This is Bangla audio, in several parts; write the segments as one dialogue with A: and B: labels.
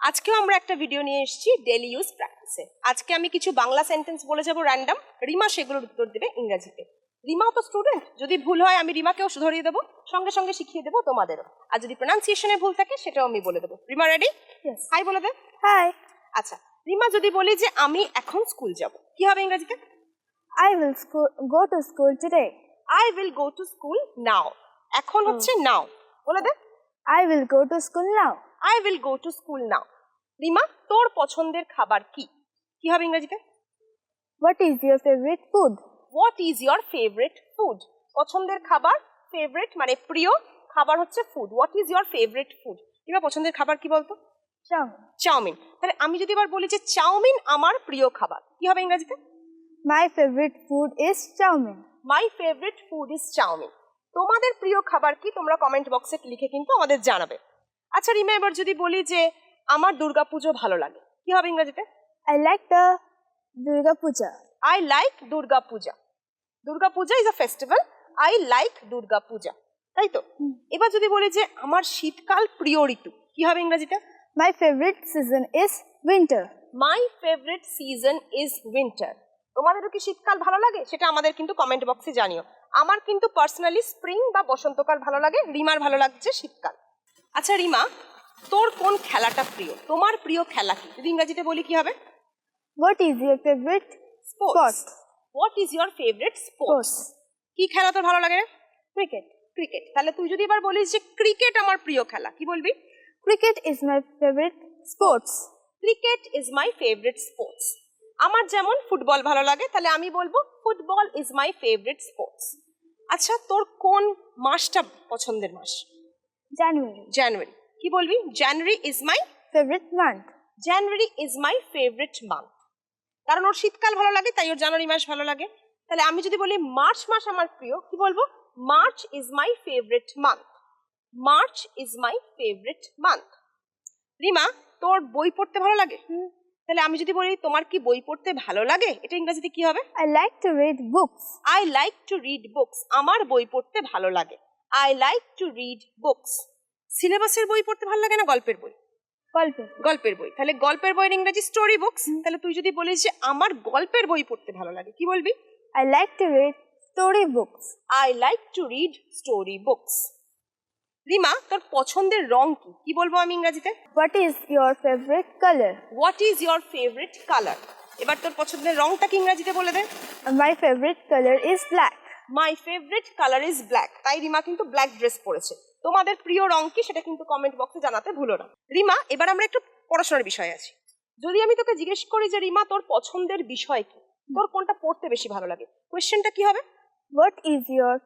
A: আজকেও আমরা একটা ভিডিও নিয়ে এসেছি ডেইলি ইউজ প্র্যাকটিসে। আজকে আমি কিছু বাংলা সেন্টেন্স বলে যাব র্যান্ডম, রিমা সেগুলোর উত্তর দেবে ইংরেজিতে। রিমাও তো স্টুডেন্ট, যদি ভুল হয় আমি রিমাকেও ধরিয়ে দেবো, সঙ্গে সঙ্গে শিখিয়ে দেবো তোমাদেরও। আর যদি প্রোনাউন্সিয়েশনে ভুল থাকে সেটাও আমি বলে দেবো। রিমা রেডি? হাই বলে দে।
B: Hi,
A: আচ্ছা রিমা, যদি বলি যে আমি এখন স্কুল যাব, কি হবে ইংরেজিতে?
B: I will go to school today.
A: I will go to school now. এখন হচ্ছে নাও, বলে দে।
B: I will go to school now.
A: I will go to school now. Rima, তোর পছন্দের খাবার কি? কি হবে ইংরেজিতে?
B: What is your favorite food?
A: What is your favourite food? পছন্দের খাবার, ফেভারিট মানে প্রিয়, খাবার হচ্ছে food. What is your favourite food? Rima, পছন্দের খাবার কি বলতো?
B: Chow.
A: চাউমিন। তাহলে আমি যদি এবার বলি যে চাউমিন আমার প্রিয় খাবার, কি হবে ইংরেজিতে?
B: My favorite food is chow mein.
A: My favourite food is chow mein. তোমাদের প্রিয় খাবার কি তোমরা কমেন্ট বক্সে লিখে কিন্তু আমাদের জানাবে। আচ্ছা রিমা, এবার যদি বলি যে আমার দুর্গাপুজো ভালো লাগে, কি হবে ইংরেজিতে?
B: I like the Durga Puja.
A: I like Durga Puja. Durga Puja is a festival, I like Durga Puja, তাই তো? এবার যদি বলি যে আমার শীতকাল প্রিয় ঋতু, কি হবে ইংরেজিতে?
B: My favorite season is winter.
A: My favourite season is winter. তোমাদেরও কি শীতকাল ভালো লাগে? সেটা আমাদের কিন্তু কমেন্ট বক্সে জানিও। আমার কিন্তু পার্সোনালি স্প্রিং বা বসন্তকাল ভালো লাগে, রিমার ভালো লাগছে শীতকাল। আচ্ছা রিমা, তোর কোন খেলাটা প্রিয়? তোমার প্রিয় খেলা কি? যদি ইংরেজিতে বলি কি হবে?
B: What is your favorite sport?
A: What is your favourite sports?
B: Sports.
A: কি খেলা তোর ভালো লাগে?
B: Cricket.
A: ক্রিকেট। তাহলে তুই যদি এবার বলিস যে ক্রিকেট আমার প্রিয় খেলা, কি বলবি?
B: Cricket is my favorite sports.
A: Cricket is my favourite sports. আমার যেমন ফুটবল ভালো লাগে, তাহলে আমি বলবো football is my favourite sports. আচ্ছা, তোর কোন মাসটা পছন্দের মাস?
B: January.
A: জানুয়ারি। কি বলবি? January is my
B: Favorite month.
A: January is my favourite month. কারণ ওর শীতকাল ভালো লাগে, তাই ওর জানুয়ারি মাস ভালো লাগে। তাহলে আমি যদি বলি মার্চ মাস আমার প্রিয়, কি বলবো? March is my favourite month. March is my favourite month. Rima, তোর বই পড়তে ভালো লাগে? তাহলে আমি যদি বলি তোমার কি বই পড়তে ভালো লাগে, এটা ইংরেজিতে কি হবে?
B: I like to read books.
A: I like to read books. আমার বই পড়তে ভালো লাগে, I like to read books. সিলেবাসের বই পড়তে ভালো লাগে না গল্পের বই?
B: Golpe.
A: গল্পের বই। তাহলে গল্পের বইয়ের ইংরেজি স্টোরি বুকস। তাহলে তুই যদি বলিস যে আমার গল্পের বই পড়তে ভালো লাগে, কি বলবি?
B: I like to read story books.
A: I like to read story books. Rima, তোর পছন্দের রং কি? কি বলবো আমি ইংরেজিতে?
B: What is your favorite color?
A: What is your favourite colour? এবার তোর পছন্দের রংটা কি ইংরেজিতে বলে দে।
B: My favorite color is black.
A: My favourite colour is black. তাই রিমা কিন্তু ব্ল্যাক ড্রেস পরেছে। তোমাদের প্রিয় রং কি সেটা কিন্তু কমেন্ট বক্সে জানাতে ভুলো না। রিমা, এবার আমরা একটু পড়াশোনার বিষয়ে আছি। যদি আমি তোকে জিজ্ঞেস করি যে রিমা তোর পছন্দের বিষয় কি, তোর কোনটা পড়তে বেশি ভালো লাগে, কোয়েশ্চেনটা কি হবে?
B: What is your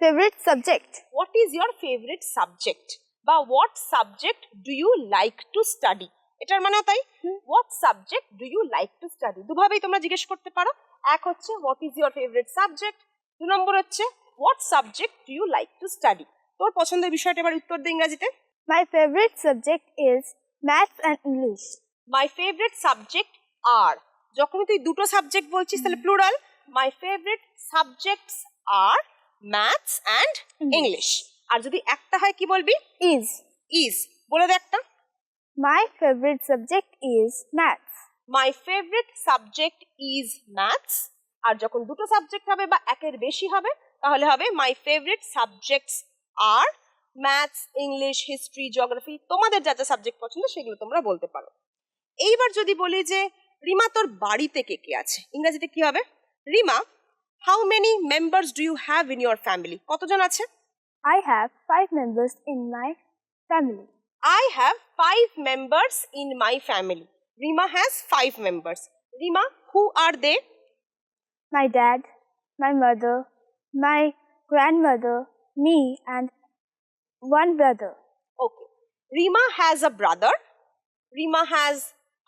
B: favorite subject?
A: What is your favourite subject বা what subject do you like to study, এটার মানেও তাই। What subject do you like to study দুভাবেই তোমরা জিজ্ঞেস করতে পারো। এক হচ্ছে what is your favourite subject, 2 নম্বর হচ্ছে what subject do you like to study. তোর পছন্দের বিষয়টা এবার উত্তর দে ইংরেজিতে।
B: My favorite subject is maths and English.
A: My favourite subject are, যখনই তুই দুটো সাবজেক্ট বলছিস তাহলে plural. My favourite subjects are maths and English. আর যদি একটা হয় কি বলবি?
B: Is.
A: ইজ। বলে দে একটা।
B: My favorite subject is maths.
A: My favourite subject is maths. আর যখন দুটো সাবজেক্ট হবে বা একের বেশি হবে তাহলে হবে my favourite subjects are maths, English, history, geography. তোমাদের যা যা সাবজেক্ট পছন্দ সেগুলো তোমরা বলতে পারো। এইবার যদি বলি যে রিমা তোর বাড়িতে কে কে আছে, ইংরেজিতে কি হবে? Rima, how many members do you have in your family? কতজন আছে?
B: I have 5 members in my family.
A: I have 5 members in my family. Rima has 5 members. Rima, who are they?
B: My dad, my mother, my grandmother, me, and one brother.
A: Okay. Rima has a brother. Rima has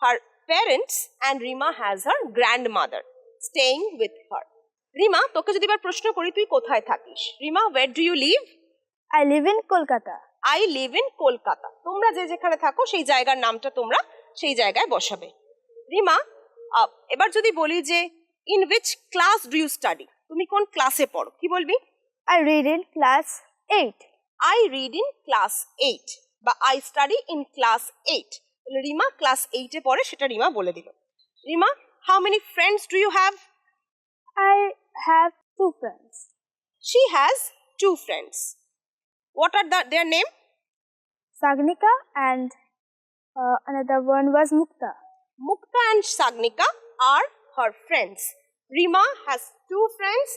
A: her parents and Rima has her grandmother staying with her. Rima, তোকে যদি এবার প্রশ্ন করি তুই কোথায় থাকিস? Rima, where do you live?
B: I live in Kolkata.
A: I live in Kolkata. তোমরা যে যেখানে থাকো সেই জায়গার নামটা তোমরা সেই জায়গায় বসাবে। রিমা, এবার যদি বলি যে in which class do you study, তুমি কোন ক্লাসে পড়ো, কি বলবি?
B: I read in class 8.
A: I read in class 8 বা I study in class 8। Rima class 8-এ পড়ে, সেটা রিমা বলে দিল। Rima, how many friends do you have?
B: I have 2 friends.
A: She has 2 friends. What are their name?
B: Sagnika and another one was Mukta.
A: Mukta and Sagnika are her friends. Rima has 2 friends,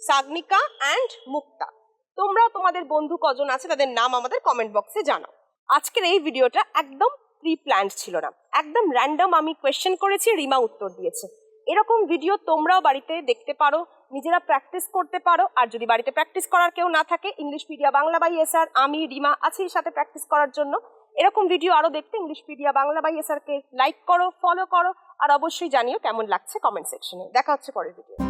A: Sagnika and Mukta. তোমরাও তোমাদের বন্ধু কজন আছে তাদের নাম আমাদের কমেন্ট বক্সে জানাও। আজকের এই ভিডিওটা একদম প্রি প্ল্যান্ড ছিল না, একদম র্যান্ডম আমি কোয়েশ্চেন করেছি, রিমা উত্তর দিয়েছে। এরকম ভিডিও তোমরাও বাড়িতে দেখতে পারো, নিজেরা প্র্যাকটিস করতে পারো। আর যদি বাড়িতে প্র্যাকটিস করার কেউ না থাকে, ইংলিশপিডিয়া বাংলা বাই এসআর, আমি রিমা আছি সাথে প্র্যাকটিস করার জন্য। এরকম ভিডিও আরো দেখতে ইংলিশপিডিয়া বাংলা বাই এসআর কে লাইক করো, ফলো করো, আর অবশ্যই জানিও কেমন লাগছে কমেন্ট সেকশনে। দেখা হচ্ছে পরের ভিডিও।